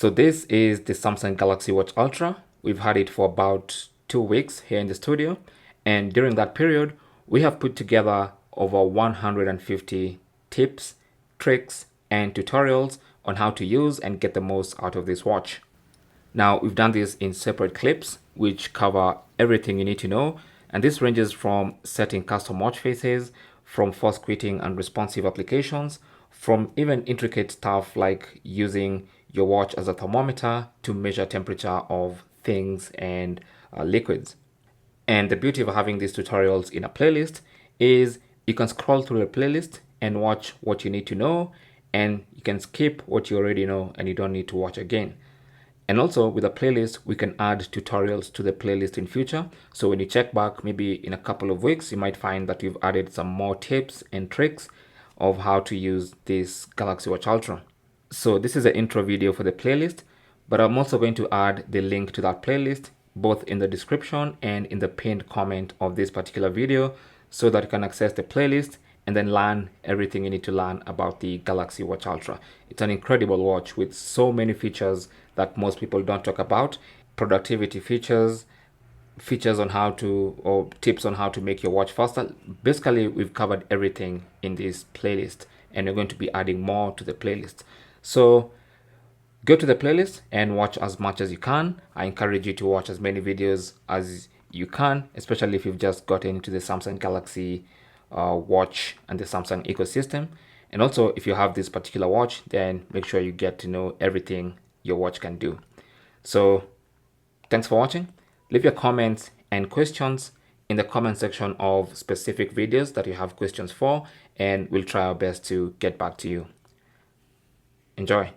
So this is the Samsung Galaxy Watch Ultra. We've had it for about 2 weeks here in the studio. And during that period, we have put together over 150 tips, tricks, and tutorials on how to use and get the most out of this watch. Now, we've done this in separate clips, which cover everything you need to know. And this ranges from setting custom watch faces, from fast quitting and responsive applications, from even intricate stuff like using your watch as a thermometer to measure temperature of things and liquids. And the beauty of having these tutorials in a playlist is you can scroll through the playlist and watch what you need to know, and you can skip what you already know and you don't need to watch again. And also with a playlist, we can add tutorials to the playlist in future. So when you check back, maybe in a couple of weeks, you might find that we've added some more tips and tricks of how to use this Galaxy Watch Ultra. So this is an intro video for the playlist, but I'm also going to add the link to that playlist both in the description and in the pinned comment of this particular video so that you can access the playlist and then learn everything you need to learn about the Galaxy Watch Ultra. It's an incredible watch with so many features that most people don't talk about. Productivity features, features on how to, or tips on how to make your watch faster. Basically, we've covered everything in this playlist and we're going to be adding more to the playlist. So go to the playlist and watch as much as you can. I encourage you to watch as many videos as you can, especially if you've just gotten into the Samsung Galaxy watch and the Samsung ecosystem. And also, if you have this particular watch, then make sure you get to know everything your watch can do. So thanks for watching. Leave your comments and questions in the comment section of specific videos that you have questions for, and we'll try our best to get back to you. Enjoy.